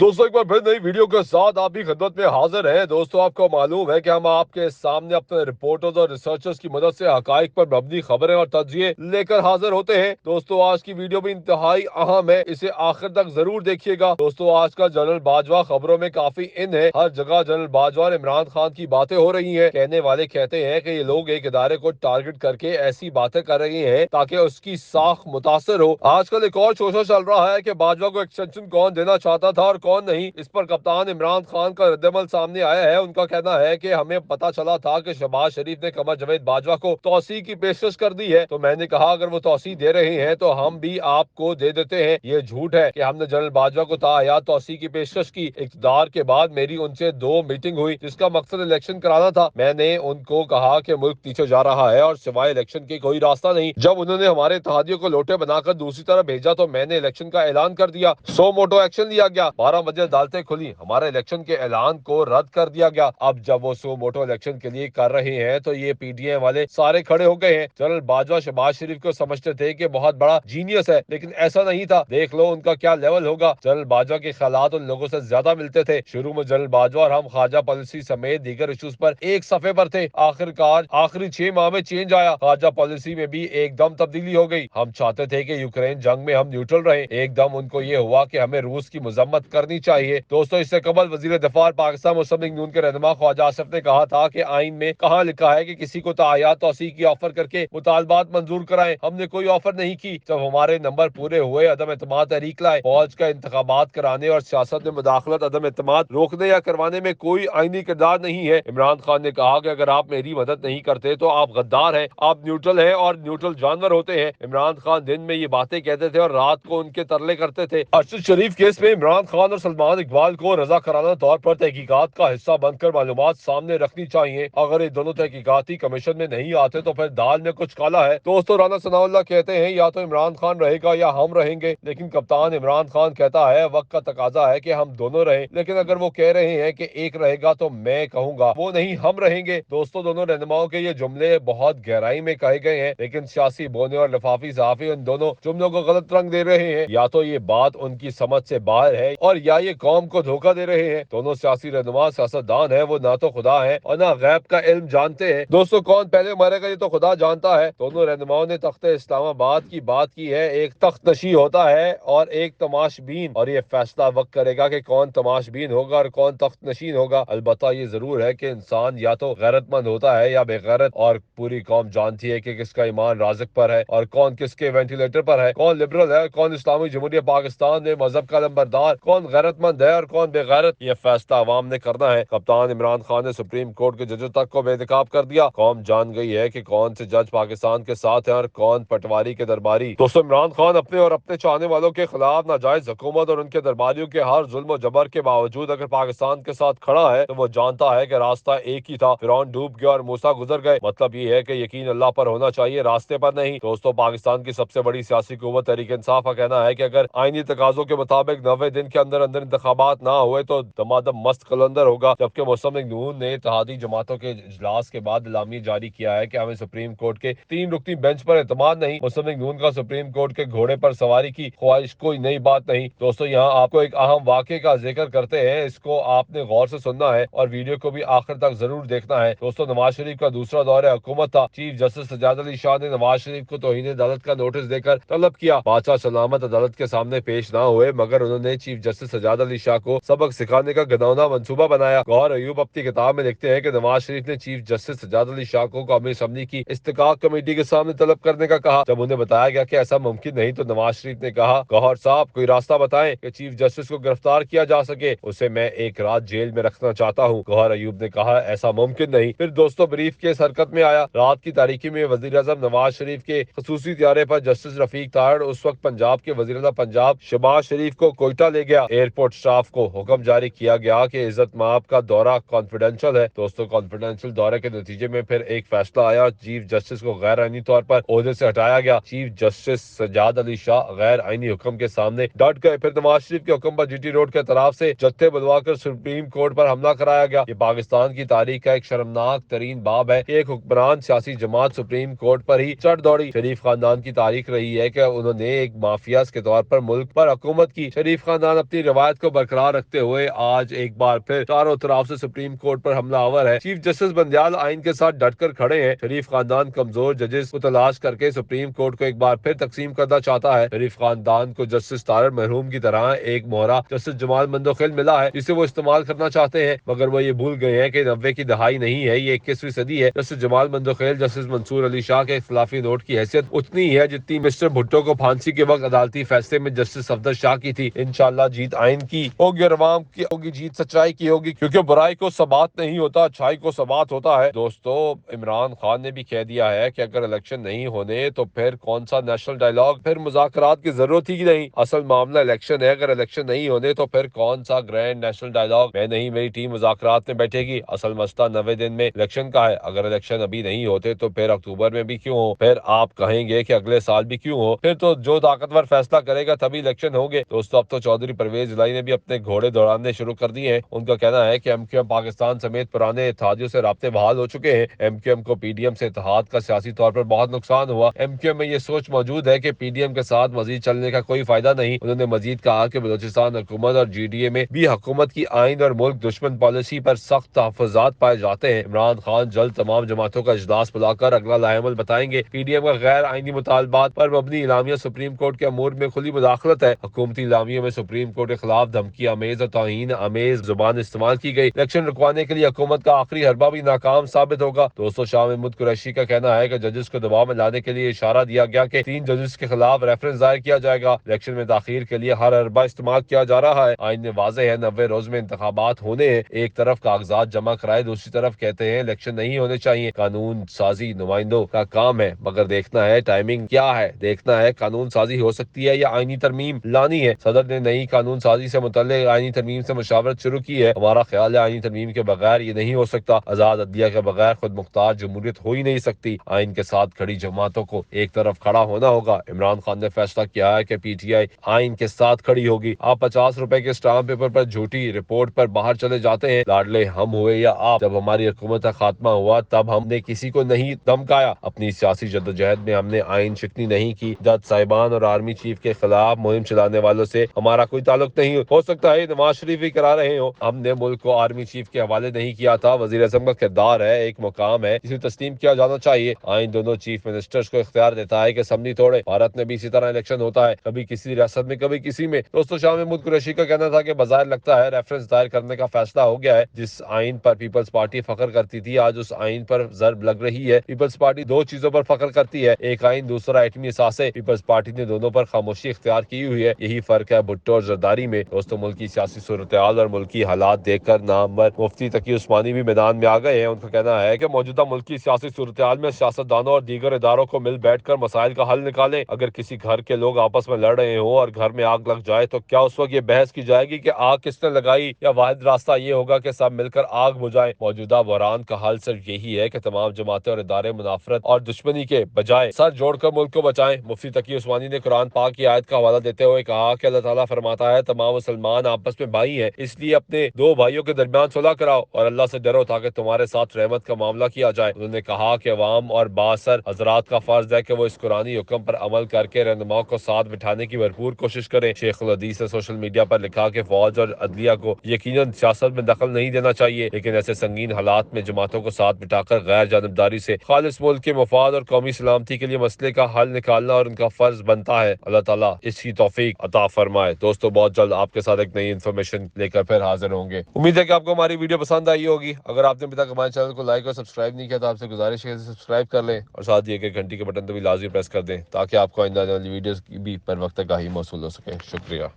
दोस्तों एक बार फिर नई वीडियो के साथ आप भी खिदमत में हाजिर हैं। दोस्तों आपको मालूम है कि हम आपके सामने अपने रिपोर्टर्स और रिसर्चर्स की मदद से हकाइक पर मबनी खबरें और तज्जिए लेकर हाजिर होते हैं। दोस्तों आज की वीडियो भी इंतहाई अहम है, इसे आखिर तक जरूर देखिएगा। दोस्तों आज का जनरल बाजवा खबरों में काफी इन है। हर जगह जनरल बाजवा और इमरान खान की बातें हो रही है। कहने वाले कहते हैं कि ये लोग एक इदारे को टारगेट करके ऐसी बातें कर रहे हैं ताकि उसकी साख मुतासर हो। आजकल एक और शोशा चल रहा है कि बाजवा को एक्सटेंशन कौन देना चाहता था और कौन नहीं। इस पर कप्तान इमरान खान का रद्दमल सामने आया है। उनका कहना है कि हमें पता चला था कि शहबाज शरीफ ने कमर जवेद बाजवा को तौसी की पेशकश कर दी है, तो मैंने कहा अगर वो तौसी दे रहे हैं तो हम भी आपको दे देते हैं। ये झूठ है कि हमने जनरल बाजवा को ताहयात तौसी की पेशकश की। इक़्तिदार के बाद मेरी उनसे 2 मीटिंग हुई जिसका मकसद इलेक्शन कराना था। मैंने उनको कहा कि मुल्क पीछे जा रहा है और सिवाय इलेक्शन के कोई रास्ता नहीं। जब उन्होंने हमारे इत्तेहादियों को लोटे बनाकर दूसरी तरफ भेजा तो मैंने इलेक्शन का ऐलान कर दिया। 100 मोटो एक्शन लिया गया। 12 बजे अदालतें खुली, हमारे इलेक्शन के ऐलान को रद्द कर दिया गया। अब जब वो 100 मोटो इलेक्शन के लिए कर रहे हैं तो ये पीडीएम वाले सारे खड़े हो गए हैं। जनरल बाजवा शहबाज शरीफ को समझते थे कि बहुत बड़ा जीनियस है, लेकिन ऐसा नहीं था। देख लो उनका क्या लेवल होगा। जनरल बाजवा के ख्यालात उन लोगों से ज्यादा मिलते थे। शुरू में जनरल बाजवा और हम ख्वाजा पॉलिसी समेत दीगर इश्यूज पर एक सफे पर थे। आखिरकार आखिरी 6 माह में चेंज आया। ख्वाजा पॉलिसी में भी एकदम तब्दीली हो गई। हम चाहते थे कि यूक्रेन जंग में हम न्यूट्रल रहे, एकदम उनको ये हुआ कि हमें रूस की मजम्मत करनी चाहिए। दोस्तों इससे कबल वजीर दफा पाकिस्तान मुस्लिम लीग नून के रहनुमा ख्वाजा आसिफ ने कहा था कि आइन में कहाँ लिखा है कि किसी को तायात तौसी की ऑफर करके मुतालबात मंजूर कराएं। हमने कोई ऑफर नहीं की। जब हमारे नंबर पूरे हुए अदम एतमाद तहरीक लाए। फौज का इंतखाबात कराने और सियासत में मुदाखलत अदम एतमाद रोकने या करवाने में कोई आईनी किरदार नहीं है। इमरान खान ने कहा कि अगर आप मेरी मदद नहीं करते तो आप गद्दार हैं, आप न्यूट्रल हैं और न्यूट्रल जानवर होते हैं। इमरान खान दिन में ये बातें कहते थे और रात को उनके तरले करते थे। अरशद शरीफ केस में इमरान खान और सलमान इकबाल को रजा कराना तौर पर तहकीकात का हिस्सा बनकर मालूमात सामने रखनी चाहिए। अगर ये दोनों तहकीकाती कमीशन में नहीं आते तो फिर दाल में कुछ काला है। दोस्तों राना सनाउल्लाह कहते हैं या तो इमरान खान रहेगा या हम रहेंगे, लेकिन कप्तान इमरान खान कहता है वक्त का तकाजा है कि हम दोनों रहें। लेकिन अगर वो कह रहे हैं कि एक रहेगा तो मैं कहूंगा वो नहीं हम रहेंगे। दोस्तों दोनों रहनुमाओं के ये जुमले बहुत गहराई में कहे गए हैं, लेकिन सियासी बोने और लिफाफी सहाफी उन दोनों जुमलों को गलत रंग दे रहे हैं। या तो ये बात उनकी समझ से बाहर है और या ये कौम को धोखा दे रहे हैं। दोनों सियासी रहनुमा सियासतदान है, वो ना तो खुदा है और ना गैब का इल्म जानते हैं। दोस्तों कौन पहले मरेगा ये तो खुदा जानता है। दोनों रहनुमाओं ने तख्ते इस्लामाबाद की बात की है। एक तख्त नशी होता है और एक तमाशबीन, और ये फैसला वक्त करेगा कि कौन तमाशबीन होगा और कौन तख्त नशीन होगा। अलबत्ता ये जरूर है कि इंसान या तो गैरतमंद होता है या बेगैरत, और पूरी कौम जानती है कि किसका ईमान राज़िक पर है और कौन किसके वेंटिलेटर पर है, कौन लिबरल है, कौन इस्लामी जमहूरियत पाकिस्तान में मजहब का लंबरदार, कौन गैरतमंद है और कौन बेगैरत। ये फैसला अवाम ने करना है। कप्तान इमरान खान ने सुप्रीम कोर्ट के जजों तक को बेनकाब कर दिया। कौम जान गई है कि कौन से जज पाकिस्तान के साथ हैं और कौन पटवारी के दरबारी। दोस्तों इमरान खान अपने और अपने चाहने वालों के खिलाफ नाजायज हुकूमत और उनके दरबारियों के हर जुल्म और जबर के बावजूद अगर पाकिस्तान के साथ खड़ा है तो वो जानता है कि रास्ता एक ही था। फिरौन डूब गया और मूसा गुजर गए। मतलब ये है कि यकीन अल्लाह पर होना चाहिए, रास्ते पर नहीं। दोस्तों पाकिस्तान की सबसे बड़ी सियासी कुव्वत तहरीक इंसाफ का कहना है कि अगर आईनी तकाजों के मुताबिक 90 दिन के अंदर अंदर इंतखाबात ना हुए तो दमादम मस्त कलंदर होगा। जबकि मुस्लिम लीग नून ने इत्तेहादी जमातों के इजलास के बाद इलामी जारी किया है कि हमें सुप्रीम कोर्ट के 3 रुकनी बेंच पर एतमाद नहीं। मुस्लिम लीग नून का सुप्रीम कोर्ट के घोड़े पर सवारी की ख्वाहिश कोई नई बात नहीं। दोस्तों यहाँ आपको एक अहम वाक़े का जिक्र करते हैं, इसको आपने गौर से सुनना है और वीडियो को भी आखिर तक जरूर देखना है। दोस्तों नवाज शरीफ का दूसरा दौरे हुकूमत था। चीफ जस्टिस सज्जाद अली शाह ने नवाज शरीफ को तौहीन अदालत का नोटिस देकर तलब किया। बादशाह सलामत अदालत के सामने पेश ना हुए, मगर उन्होंने चीफ जस्टिस सज्जाद अली शाह को सबक सिखाने का घिनौना मंसूबा बनाया। गौहर अयूब अपनी किताब में लिखते हैं कि नवाज शरीफ ने चीफ जस्टिस सज्जाद अली शाह को कौमी असम्बली की इस्तिकाक कमेटी के सामने तलब करने का कहा। जब उन्हें बताया गया कि ऐसा मुमकिन नहीं तो नवाज शरीफ ने कहा, गौहर साहब कोई रास्ता बताएं कि चीफ जस्टिस को गिरफ्तार किया जा सके, उसे मैं एक रात जेल में रखना चाहता हूँ। गौहर अयूब ने कहा ऐसा मुमकिन नहीं। फिर दोस्तों ब्रीफ केस हरकत में आया। रात की तारीकी में वजीर आजम नवाज शरीफ के खसूसी त्यारे पर जस्टिस रफीक तारड़ उस वक्त पंजाब के वजीर आला पंजाब शहबाज शरीफ को कोयटा ले गया। एयरपोर्ट स्टाफ को हुक्म जारी किया गया कि इज्जत माब का दौरा कॉन्फिडेंशियल है। दोस्तों कॉन्फिडेंशियल दौरे के नतीजे में फिर एक फैसला आया। चीफ जस्टिस को गैर आईनी तौर पर ओहदे से हटाया गया। चीफ जस्टिस सज्जाद अली शाह गैर आईनी हुक्म के सामने डट गए। फिर नवाज शरीफ के हुक्म पर जीटी रोड के तरफ से जत्थे बुलवाकर सुप्रीम कोर्ट पर हमला कराया गया। ये पाकिस्तान की तारीख का एक शर्मनाक तरीन बाब है कि एक हुक्मरान सियासी जमात सुप्रीम कोर्ट पर ही चढ़ दौड़ी। शरीफ खानदान की तारीख रही है कि उन्होंने एक माफिया के तौर पर मुल्क पर हुकूमत की। शरीफ खानदान अपनी روایت کو برقرار رکھتے ہوئے آج ایک بار پھر چاروں طرف سے سپریم کورٹ پر حملہ آور ہے۔ چیف جسٹس بندیال آئین کے ساتھ ڈٹ کر کھڑے ہیں۔ شریف خاندان کمزور ججز کو تلاش کر کے سپریم کورٹ کو ایک بار پھر تقسیم کرنا چاہتا ہے۔ شریف خاندان کو جسٹس طارق مرحوم کی طرح ایک مہرہ جسٹس جمال مندوخیل ملا ہے جسے وہ استعمال کرنا چاہتے ہیں، مگر وہ یہ بھول گئے ہیں کہ 90 کی دہائی نہیں ہے، یہ 21ویں صدی ہے۔ جسٹس جمال مندوخیل جسٹس منصور علی شاہ کے اختلافی نوٹ کی حیثیت اتنی ہی ہے جتنی مسٹر بھٹو کو پھانسی کے وقت عدالتی فیصلے میں جسٹس صفدر شاہ کی تھی۔ انشاءاللہ جیت آئین کی ہوگی اور عوام کی ہوگی، جیت سچائی کی ہوگی، کیونکہ برائی کو ثبات نہیں ہوتا، اچھائی کو ثبات ہوتا ہے۔ دوستو، عمران خان نے بھی کہہ دیا ہے کہ اگر الیکشن نہیں ہونے تو پھر کون سا نیشنل ڈائیلاگ، پھر مذاکرات کی ضرورت ہی نہیں۔ اصل معاملہ الیکشن ہے، اگر الیکشن نہیں ہونے تو پھر کون سا گرینڈ نیشنل ڈائیلاگ، میں نہیں میری ٹیم مذاکرات میں بیٹھے گی۔ اصل مسئلہ 90 دن میں الیکشن کا ہے، اگر الیکشن ابھی نہیں ہوتے تو پھر اکتوبر میں بھی کیوں ہو، پھر آپ کہیں گے کہ اگلے سال بھی کیوں ہو، پھر تو جو طاقتور فیصلہ کرے گا تبھی الیکشن ہوں گے۔ دوستو، اب تو چودھری پرویز الہی نے بھی اپنے گھوڑے دوڑانے شروع کر دیے ہیں۔ ان کا کہنا ہے کہ ایم کیو ایم پاکستان سمیت پرانے اتحادیوں سے رابطے بحال ہو چکے ہیں۔ ایم کیو ایم کو پی ڈی ایم سے اتحاد کا سیاسی طور پر بہت نقصان ہوا۔ ایم کیو ایم میں یہ سوچ موجود ہے کہ پی ڈی ایم کے ساتھ مزید چلنے کا کوئی فائدہ نہیں۔ انہوں نے مزید کہا کہ بلوچستان حکومت اور جی ڈی اے میں بھی حکومت کی آئین اور ملک دشمن پالیسی پر سخت تحفظات پائے جاتے ہیں۔ عمران خان جلد تمام جماعتوں کا اجلاس بلا کر اگلا لائحہ عمل بتائیں گے۔ پی ڈی ایم کا غیر آئینی مطالبات پر مبنی اعلامیہ سپریم کورٹ کے امور میں کھلی مداخلت ہے۔ حکومتی اعلامیہ میں سپریم کورٹ کے خلاف دھمکی آمیز اور توہین آمیز زبان استعمال کی گئی۔ الیکشن رکوانے کے لیے حکومت کا آخری حربہ بھی ناکام ثابت ہوگا۔ دوستو، شاہ محمود قریشی کا کہنا ہے کہ ججز کو دباؤ میں لانے کے لیے اشارہ دیا گیا کہ 3 ججز کے خلاف ریفرنس دائر کیا جائے گا۔ الیکشن میں تاخیر کے لیے ہر حربہ استعمال کیا جا رہا ہے۔ آئین میں واضح ہے 90 روز میں انتخابات ہونے ہیں۔ ایک طرف کاغذات جمع کرائے، دوسری طرف کہتے ہیں الیکشن نہیں ہونے چاہیے۔ قانون سازی نمائندوں کا کام ہے، مگر دیکھنا ہے ٹائمنگ کیا ہے، دیکھنا ہے قانون سازی ہو سکتی ہے یا آئینی ترمیم لانی ہے۔ صدر نے نئی قانون سازی سے متعلق آئینی ترمیم سے مشاورت شروع کی ہے۔ ہمارا خیال ہے آئینی ترمیم کے بغیر یہ نہیں ہو سکتا۔ آزاد عدلیہ کے بغیر خود مختار جمہوریت ہو ہی نہیں سکتی۔ آئین کے ساتھ کھڑی جماعتوں کو ایک طرف کھڑا ہونا ہوگا۔ عمران خان نے فیصلہ کیا ہے کہ پی ٹی آئی آئین کے ساتھ کھڑی ہوگی۔ آپ 50 روپے کے اسٹامپ پیپر پر جھوٹی رپورٹ پر باہر چلے جاتے ہیں، لاڈلے ہم ہوئے یا آپ۔ جب ہماری حکومت کا خاتمہ ہوا تب ہم نے کسی کو نہیں دھمکایا، اپنی سیاسی جدوجہد میں ہم نے آئین شکنی نہیں کی۔ جج صاحبان اور آرمی چیف کے خلاف مہم چلانے والوں سے ہمارا کوئی تعلق نہیں۔ ہو سکتا ہے نواز شریف بھی کرا رہے ہوں، ہم نے ملک کو آرمی چیف کے حوالے نہیں کیا تھا۔ وزیر اعظم کا کردار ہے، ایک مقام ہے جسے تسلیم کیا جانا چاہیے۔ آئین دونوں چیف منسٹرز کو اختیار دیتا ہے کہ اسمبلی توڑے۔ بھارت میں بھی اسی طرح الیکشن ہوتا ہے، کبھی کسی ریاست میں کبھی کسی میں۔ دوستو، شاہ محمود قریشی کا کہنا تھا کہ بظاہر لگتا ہے ریفرنس دائر کرنے کا فیصلہ ہو گیا ہے۔ جس آئین پر پیپلز پارٹی فخر کرتی تھی آج اس آئین پر ضرب لگ رہی ہے۔ پیپلز پارٹی 2 چیزوں پر فخر کرتی ہے، ایک آئین، دوسرا ایٹمی اثاثے۔ پیپلز پارٹی نے دونوں پر خاموشی اختیار کی ہوئی ہے، یہی فرق ہے بھٹو اور زرداری میں۔ دوستو، ملک کی سیاسی صورتحال اور ملکی حالات دیکھ کر نامور مفتی تقی عثمانی بھی میدان میں آ گئے ہیں۔ ان کا کہنا ہے کہ موجودہ ملکی سیاسی صورتحال میں سیاستدانوں اور دیگر اداروں کو مل بیٹھ کر مسائل کا حل نکالیں۔ اگر کسی گھر کے لوگ آپس میں لڑ رہے ہوں اور گھر میں آگ لگ جائے تو کیا اس وقت یہ بحث کی جائے گی کہ آگ کس نے لگائی، یا واحد راستہ یہ ہوگا کہ سب مل کر آگ بجھائیں؟ موجودہ بحران کا حل صرف یہی ہے کہ تمام جماعتیں اور ادارے منافرت اور دشمنی کے بجائے سر جوڑ کر ملک کو بچائیں۔ مفتی تقی عثمانی نے قرآن پاک کی آیت کا حوالہ دیتے ہوئے کہا کہ اللہ تعالیٰ فرماتا ہے تمام مسلمان آپس میں بھائی ہیں، اس لیے اپنے 2 بھائیوں کے درمیان صلح کراؤ اور اللہ سے ڈرو تاکہ تمہارے ساتھ رحمت کا معاملہ کیا جائے۔ انہوں نے کہا کہ عوام اور بااثر حضرات کا فرض ہے کہ وہ اس قرآنی حکم پر عمل کر کے رہنماؤں کو ساتھ بٹھانے کی بھرپور کوشش کریں۔ شیخ الحدیث نے سوشل میڈیا پر لکھا کہ فوج اور عدلیہ کو یقیناً سیاست میں دخل نہیں دینا چاہیے، لیکن ایسے سنگین حالات میں جماعتوں کو ساتھ بٹھا کر غیر جانبداری سے خالص ملک کے مفاد اور قومی سلامتی کے لیے مسئلے کا حل نکالنا اور ان کا فرض بنتا ہے۔ اللہ تعالیٰ اس کی توفیق عطا فرمائے۔ دوستو، بہت جلد آپ کے ساتھ ایک نئی انفارمیشن لے کر پھر حاضر ہوں گے۔ امید ہے کہ آپ کو ہماری ویڈیو پسند آئی ہوگی۔ اگر آپ نے ابھی تک ہمارے چینل کو لائک اور سبسکرائب نہیں کیا تو آپ سے گزارش ہے کہ سبسکرائب کر لیں اور ساتھ ہی ایک گھنٹی کے بٹن کو بھی لازمی پریس کر دیں تاکہ آپ کو آئندہ آنے والی ویڈیوز کی بھی پر وقت آگاہی موصول ہو سکے۔ شکریہ۔